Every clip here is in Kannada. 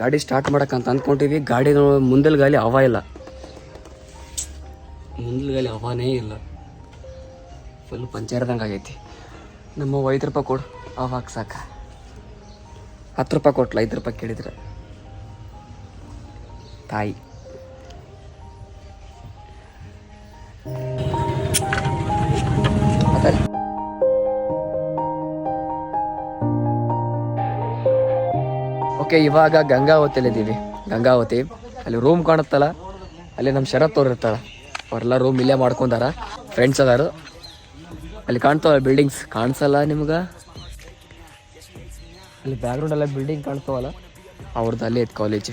ಗಾಡಿ ಸ್ಟಾರ್ಟ್ ಮಾಡಕ್ಕಂತ ಅಂದ್ಕೊಂಡಿವಿ. ಗಾಡಿ ಮುಂದಲ್ ಗಾಲಿ ಹವಾ ಇಲ್ಲ, ಮುಂದಲ್ ಗಾಲಿ ಹವಾನೇ ಇಲ್ಲ, ಫುಲ್ ಪಂಚರ್ದಂಗೆ ಆಗೈತಿ. ನಮ್ಮ 5 ರೂಪಾಯಿ ಕೊಡು ಹವಾ ಹಾಕ್ಸಾಕ. 10 ರೂಪಾಯಿ ಕೊಟ್ಲ, 5 ರೂಪಾಯಿ ಕೇಳಿದ್ರೆ ತಾಯಿ. ಓಕೆ, ಇವಾಗ ಗಂಗಾವತಿಯಲ್ಲಿದ್ದೀವಿ. ಗಂಗಾವತಿ ಅಲ್ಲಿ ರೂಮ್ ಕಾಣುತ್ತಲ್ಲ, ಅಲ್ಲಿ ನಮ್ಮ ಶರತ್ ಅವ್ರು ಇರ್ತಾರ. ಅವರೆಲ್ಲ ರೂಮ್ ಇಲ್ಲೇ ಮಾಡ್ಕೊಂಡಾರ, ಫ್ರೆಂಡ್ಸ್ ಅದಾರು. ಅಲ್ಲಿ ಕಾಣ್ತಾವ ಬಿಲ್ಡಿಂಗ್ಸ್, ಕಾಣಿಸಲ್ಲ ನಿಮ್ಗೆ? ಅಲ್ಲಿ ಬ್ಯಾಕ್ಗ್ರೌಂಡ್ ಎಲ್ಲ ಬಿಲ್ಡಿಂಗ್ ಕಾಣ್ತಾವಲ್ಲ, ಅವ್ರದ್ದು ಅಲ್ಲೇ ಐತೆ college.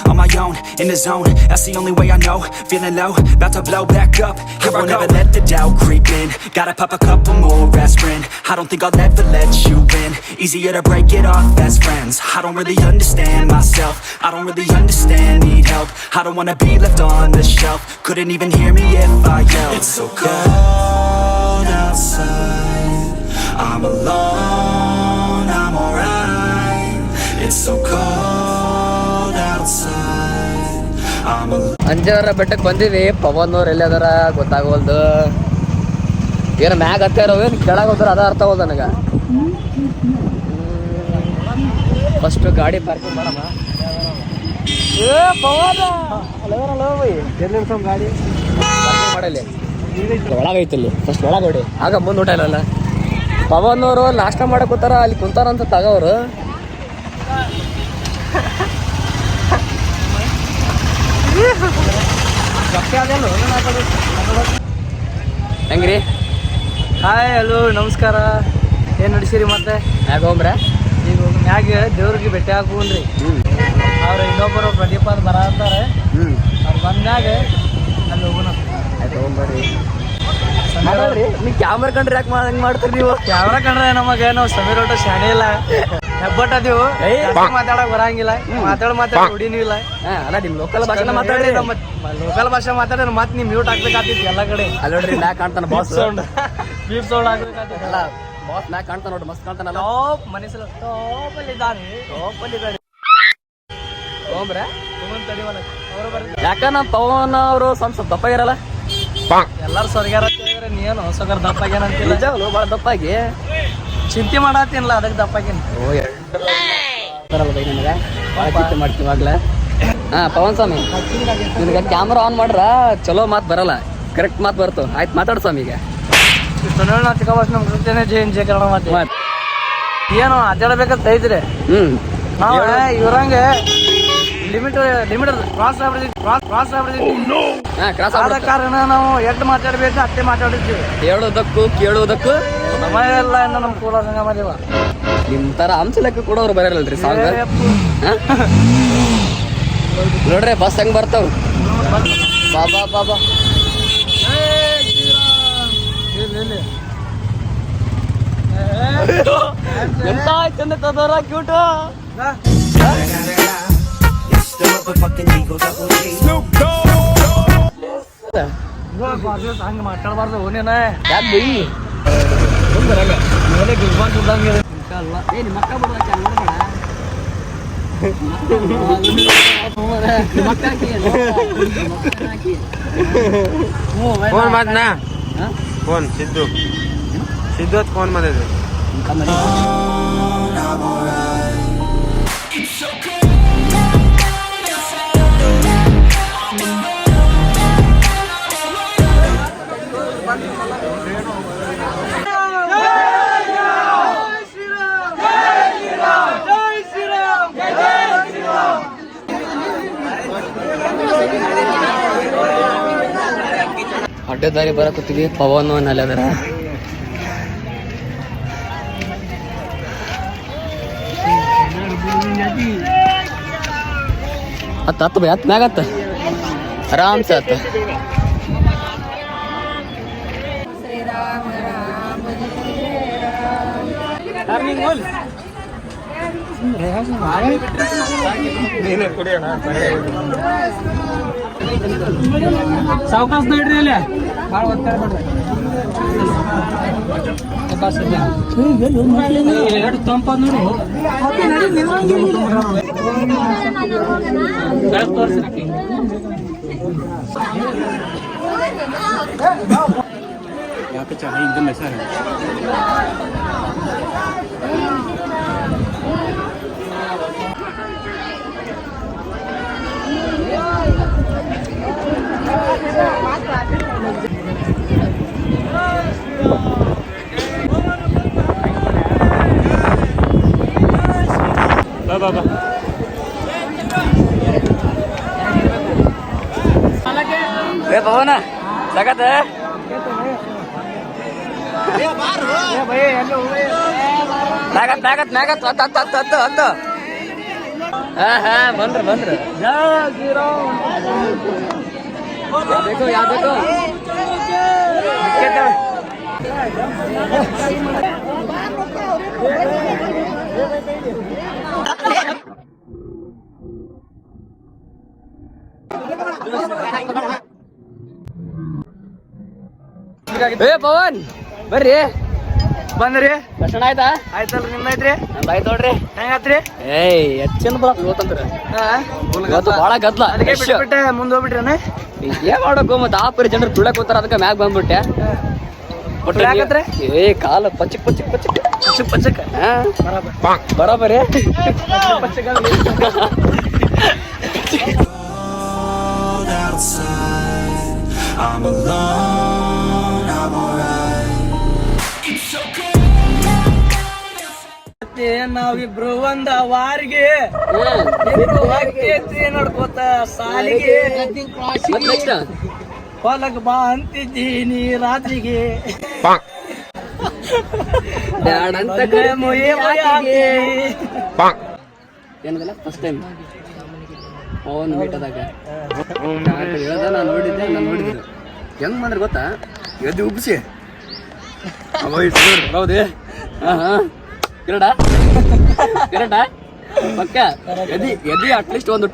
On my own, in the zone, that's the only way I know. Feeling low, about to blow back up. Here I never let the doubt creep in. Gotta pop a couple more aspirin. I don't think I'll ever let you in. Easier to break it off best friends. I don't really understand myself, I don't really understand, need help. I don't wanna be left on the shelf. Couldn't even hear me if I yelled. It's so cold outside, I'm alone, I'm alright. It's so cold outside, I'm alone. ಅಂಜಾರ ಬೆಟ್ಟಕ್ಕೆ ಬಂದೀವಿ. ಪವನ್ ಅವ್ರು ಎಲ್ಲಿ ಅದಾರ ಗೊತ್ತಾಗೋಲ್ದು. ಏನು ಮ್ಯಾಗ ಹತ್ತಾರ, ಏನು ಕೆಳಗೆ ಹೋದ್ರ ಅದ ಅರ್ಥ ಹೋದ ನನಗೆ. ಫಸ್ಟ್ ಗಾಡಿ ಪಾರ್ಕಿಂಗ್ ಮಾಡಮ್ಮ. ಗಾಡಿ ಮಾಡಲಿ ಒಳಗೈತಲ್ಲಿ, ಫಸ್ಟ್ ಒಳಗೆ ಹೊಡಿ, ಆಗ ಮುಂದೆ ಊಟ ಇಲ್ಲಲ್ಲ. ಪವನ್ ಅವರು ನಾಷ್ಟ ಮಾಡಕ್ ಕೂತಾರ, ಅಲ್ಲಿ ಕುಂತಾರ ಅಂತ ತಗೋರು. ಹೆಂಗ್ರಿ? ಹಾಯ್, ಹಲೋ, ನಮಸ್ಕಾರ. ಏನು ನಡ್ಸಿರಿ ಮತ್ತೆ? ಮ್ಯಾಗ ಹೋಗ್ರ? ಈಗ ಮ್ಯಾಗ ದೇವ್ರಿಗೆ ಭೇಟಿ ಹಾಕೋನ್ರಿ. ಅವ್ರು ಇನ್ನೊಬ್ಬರು ಪ್ರದೀಪ್ ಅಂತ ಬರ ಅಂತಾರೆ. ಅವ್ರು ಬಂದಾಗ ಅಲ್ಲಿ ಹೋಗೋಣ. ಆಯ್ತು, ಹೋಗ್ಬರ್ರಿ. ನೀವು ಕ್ಯಾಮ್ರಾ ಕಂಡ್ರೆ ಯಾಕೆ ಹಂಗೆ ಮಾಡ್ತೀರಿ ನೀವು? ಕ್ಯಾಮ್ರಾ ಕಂಡ್ರೆ ನಮಗೆ ನಾವು ಸಮೀರ್ ಒಟ್ಟು ಶಾಣೆ ಇಲ್ಲ, ಹೆಬ್ಬಟ್ ಅದೀವು, ಮಾತಾಡಕ್ ಬರಂಗಿಲ್ಲ. ಮಾತಾಡ ಹುಡಿನೂ ಇಲ್ಲ. ಅಲ್ಲ, ನಿಮ್ ಲೋಕಲ್ ಭಾಷೆ ಮಾತಾಡ್ರಿ. ನಮ್ಮ ಲೋಕಲ್ ಭಾಷೆ ಮಾತಾಡಿದ್ರೆ ಮತ್ತೆ ನೀವು ಮ್ಯೂಟ್ ಹಾಕ್ಬೇಕಾಗ್ತಿತ್ತು ಎಲ್ಲ ಕಡೆ. ಅಲ್ಲೋಡ್ರಿ ಮ್ಯಾಕ್ ಕಾಣ್ತಾನ ಬಾಸ್ ಸೌಂಡ್, ಬೀಪ್ ಸೌಂಡ್ ಹಾಕ್ಬೇಕಾಗ್ತಿತ್ತಲ್ಲ. ಬಾಸ್ ಮ್ಯಾಕ್ ಕಾಣ್ತಾನ ನೋಡ್ರಿ, ಮಸ್ತ್ ಕಾಣ್ತಾನಲ್ಲ. ಟಾಪ್ ಮನಸ್ಸಲ್ಲ, ಟಾಪಲ್ಲಿದ್ದಾನೆ. ಹೋಗ್ರ ತಡಿವಲ್ಲ ಅವರು ಬರ್ರಿ. ಯಾಕ ನಮ್ಮ ಪವನ್ ಅವರು ಸ್ವಲ್ಪ ದಪ್ಪ ಇರಲ್ಲ? ಎಲ್ಲಾರು ಸ್ವರ್ಗ್ಯಾರ ನೀನು ಹೊಸಗರ ದಪ್ಪಾಗೇನ ಅಂತಿಲ್ಲ. ನಿಜವಾಗ್ಲು ಭಾಳ ದಪ್ಪಾಗಿ ಚಿಂತೆ ಮಾಡತ್ತೀನಲ್ಲ, ಅದಕ್ಕೆ ದಪ್ಪಾಗೇನು. ನಿಮಗೆ ಭಾಳ ಚಿಂತೆ ಮಾಡ್ತೀವಿ ಇವಾಗಲೇ. ಪವನ್ ಸ್ವಾಮಿ, ನಿನಗೆ ಕ್ಯಾಮ್ರಾ ಆನ್ ಮಾಡ್ರ ಚಲೋ ಮಾತು ಬರಲ್ಲ, ಕರೆಕ್ಟ್ ಮಾತು ಬರ್ತು. ಆಯ್ತು, ಮಾತಾಡು ಸ್ವಾಮಿ. ಈಗ ಏನು ಅಡ್ಡಾಡಬೇಕಂತ ಐತ್ರಿ. ನಾವು ಇವ್ರಂಗೆ ಲಿಮಿಟ್ ಕ್ರಾಸ್ ಆದ ಕಾರಣ ನಾವು ಎದ್ದು ಮಾತಾಡ್ಬೇಕು, ಅಷ್ಟೇ ಮಾತಾಡಿದ್ವಿ. ಹೇಳೋದಕ್ಕೂ ಕೇಳೋದಕ್ಕೂ ಸಮಯ ಎಲ್ಲ ನಮ್ಮ ಕೂಲ ಸಂಗಮ ದೇವ. ನಿಮ್ ತರ ಅಂಶ ಲೆಕ್ಕ ಕೊಡೋರು ಬರಲ್ರಿ ಸಾಂಗ್. ನೋಡ್ರಿ ಬಸ್ ಹೆಂಗ್ ಬರ್ತಾವ. ಬಾಬಾ ಬಾಬಾ ಎಂತ ಚಂದ ತದೋರ ಕ್ಯೂಟು. ಹಂಗ ಮಾತಾಡಬಾರ್ದು. ಓನೇನ ಯಾಕೆ फोन मत ना, फोन सिद्धू फोन मध्ये दे. ಅಡ್ಡ ದಾರಿ ಬರಕತ್ತೀವಿ. ಪವನ್ ಅಲ್ಲಿ ಅದರ ಹತ್ತು ಬೈ ಹತ್ತು ಮ್ಯಾಗತ್ತ ಆರಾಮ್ಸೆ ಹತ್ತ. ಸಾವಕಾಶ ನೋಡ್ರಿ, ಅಲ್ಲಿ ಭಾಳ ಒತ್ತಾರ ಮಾಡ್ರಿ. ಎರಡು ತಂಪ ನೋಡಿ ಯಾಕೆ ಚೆನ್ನಾಗಿ ಇದ್ದಲ್ಲ ಸರ್ ಬಾ ಏ ಪವನ ಸಗತ ಹಾ ಬಂದ್ರ ಯಾವ್ದು ಏ ಪವನ್ ಬರ್ರಿ ಬಂದ್ರಿ ದರ್ಶನ ಆಯ್ತಾ ಆಯ್ತಲ್ರಿ ನಿಮ್ದೈತ್ರಿ ಆಯ್ತು ನೋಡ್ರಿ ಹೆಂಗಾತ್ರಿ ಏಯ್ ಹೆಚ್ಚಿನ ಬರಕ್ ಇವತ್ತಂತ್ರ ಇವತ್ತು ಭಾಳ ಗದ್ಲ ಅದಕ್ಕೆ ಬಿಟ್ಬಿಟ್ಟೆ ಮುಂದೆ ಹೋಗ್ಬಿಟ್ರೇನ ಏನ್ ಮಾಡೋಕು ಮತ್ತೆ ಆಪರಿ ಜನರು ತುಳಕ್ ಹೋಗ್ತಾರ ಅದಕ್ಕೆ ಮ್ಯಾಗ ಬಂದ್ಬಿಟ್ಟೆ ಯಾಕಂದ್ರೆ ಏ ಕಾಲ ಪಚ್ಚಕ್ ಬರಾಬರಿ I'm alone, I'm alright. ನಾವಿಬ್ರು ಒಂದ ವಾರಿಗೆ ನೋಡ್ಕೋತ ಸಾಲಿಗೆ ನೆಕ್ಸ್ಟ್ ಹೊಲಕ್ ಬಾ ಅಂತಿದ್ದೀನಿ ರಾತ್ರಿಗೆ ಏನದಲ್ಲ ಫಸ್ಟ್ ಟೈಮ್ ಅವನು ಮೀಟದಾಗ ಹೇಳ್ದ ನಾನು ನೋಡಿದ್ದೆ ಹೆಂಗ್ ಬಂದ್ರೆ ಗೊತ್ತಾ ಎದ್ದು ಉಬ್ಸಿ ಹೌದೇ ಕಿರಟ ಪಕ್ಕ ಎದಿ ಅಟ್ಲೀಸ್ಟ್ ಒಂದು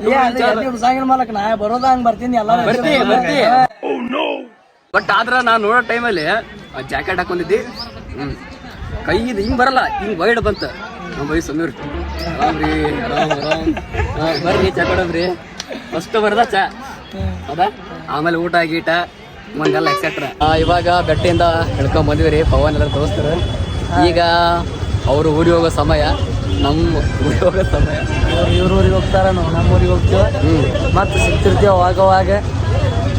ಸಾಗಿನ ಮಾಲಕ್ ನಾ ಬರೋದ ಹಂಗ್ ಬರ್ತೀನಿ ಎಲ್ಲ ಬರ್ತಿ ಬಟ್ ಆದ್ರ ನಾನ್ ನೋಡೋ ಟೈಮಲ್ಲಿ ಜಾಕೆಟ್ ಹಾಕೊಂಡಿದ್ದಿ ಕೈ ಇದು ಹಿಂಗ್ ಬರಲ್ಲ ಹಿಂಗ್ ವೈಡ್ ಬಂತ ನಮ್ಮ ಬೈ ಸಮೀರ್ ಆರಾಮ್ ಬರ್ರಿ ಚಾ ಕೊಡಬ್ರಿ ಫಸ್ಟ್ ಬರ್ದ ಚಾ ಹೌದಾ ಆಮೇಲೆ ಊಟ ಗೀಟ ಮಂದೆಲ್ಲ ಎಕ್ಸೆಟ್ರಾ ಇವಾಗ ಬೆಟ್ಟೆಯಿಂದ ಹಿಡ್ಕೊಂಡ್ ಬಂದ್ವಿ ರೀ ಪವನ್ ಎಲ್ಲ ದೋಸ್ತರು ಈಗ ಅವರು ಊರಿಗೆ ಹೋಗೋ ಸಮಯ ನಮ್ಮ ಊರಿಗೆ ಹೋಗೋ ಸಮಯ ಇವ್ರ ಊರಿಗೆ ಹೋಗ್ತಾರ ನಾವು ನಮ್ಮ ಊರಿಗೆ ಹೋಗ್ತೀವಿ ಮತ್ತೆ ಸಿಗ್ತಿರ್ತೀವಿ ಅವಾಗವಾಗ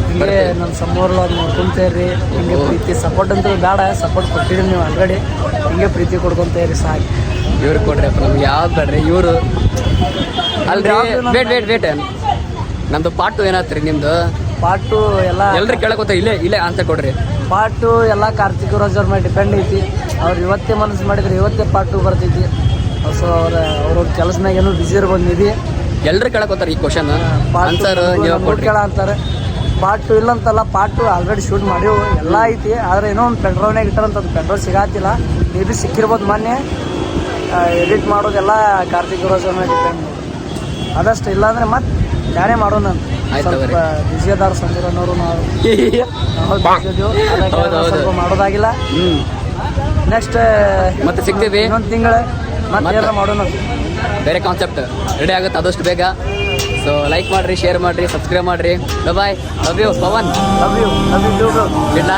ಹಿಂಗೆ ನಮ್ಮ ಸಮ್ಮೂರ್ಲು ಅದು ನೋಡ್ಕೊಂತೇರಿ ಹಿಂಗೆ ಪ್ರೀತಿ ಸಪೋರ್ಟ್ ಅಂತೂ ಬೇಡ ಸಪೋರ್ಟ್ ಕೊಟ್ಟಿರಿ ನೀವು ಆಲ್ರೆಡಿ ಹಿಂಗೆ ಪ್ರೀತಿ ಕೊಡ್ಕೊಂತೇರಿ ಸಾಕು ಇವ್ರಿಗೆ ಕೊಡ್ರಿ ನಮ್ಗೆ ಯಾವ್ದು ಬೇಡ್ರಿ ಇವರು ಅಲ್ರಿ ವೇಟ್ ನಮ್ದು ಪಾಟು ಏನಾತ್ರಿ ನಿಮ್ದು ಪಾಟು ಎಲ್ಲ ಎಲ್ರು ಕೇಳಕೋತ ಇಲ್ಲೇ ಆನ್ಸರ್ ಕೊಡ್ರಿ ಪಾಟು ಎಲ್ಲ ಕಾರ್ತಿಕ್ ರಾಜವ್ರ ಮೇಲೆ ಡಿಪೆಂಡ್ ಐತಿ ಅವ್ರು ಇವತ್ತೇ ಮನಸ್ಸು ಮಾಡಿದ್ರೆ ಇವತ್ತೇ ಪಾಟು ಬರ್ತೈತಿ ಸೊ ಅವ್ರ ಕೆಲಸನಾಗ ಏನೋ ಬಿಸಿ ಇರ್ಬೋದು ನಿಧಿ ಎಲ್ರು ಕೇಳಕೋತಾರ ಈ ಕ್ವಶನ್ ಆನ್ಸರ್ ನೀವು ಕೊಡ್ರಿ ಕೇಳ ಅಂತಾರೆ ಪಾಟು ಇಲ್ಲಂತಲ್ಲ ಪಾಟು ಆಲ್ರೆಡಿ ಶೂಟ್ ಮಾಡಿವು ಎಲ್ಲ ಐತಿ ಆದರೆ ಏನೋ ಒಂದು ಪೆಟ್ರೋಲ್ನಾಗ ಇಟ್ಟಾರಂತ ಅದು ಪೆಟ್ರೋಲ್ ಸಿಗಾತಿಲ್ಲ ಮೇ ಬಿ ಸಿಕ್ಕಿರ್ಬೋದು ಮೊನ್ನೆ ಎಡಿಟ್ ಮಾಡೋದೆಲ್ಲ ಕಾರ್ತಿಕ್ ರಾಜವ್ರ ಮೇಲೆ ಡಿಪೆಂಡ್ ಅದಷ್ಟು ಇಲ್ಲಾಂದ್ರೆ ಮತ್ತೆ ಯಾರೇ ಮಾಡೋಣ ಸ್ವಲ್ಪ ಬಿಸಿ ಅದಾರ ಸಂಜೀರನವರು ನಾವು ಸ್ವಲ್ಪ ಮಾಡೋದಾಗಿಲ್ಲ ನೆಕ್ಸ್ಟ್ ಮತ್ತೆ ಸಿಗ್ತೀವಿ ಇನ್ನೊಂದು ತಿಂಗಳು ಮತ್ತೆ ಮಾಡೋಣ ಬೇರೆ ಕಾನ್ಸೆಪ್ಟ್ ರೆಡಿ ಆಗುತ್ತೆ ಆದಷ್ಟು ಬೇಗ ಸೊ ಲೈಕ್ ಮಾಡ್ರಿ ಶೇರ್ ಮಾಡ್ರಿ ಸಬ್ಸ್ಕ್ರೈಬ್ ಮಾಡ್ರಿ bye love you Pavan love you ಇಡ್ಲಾ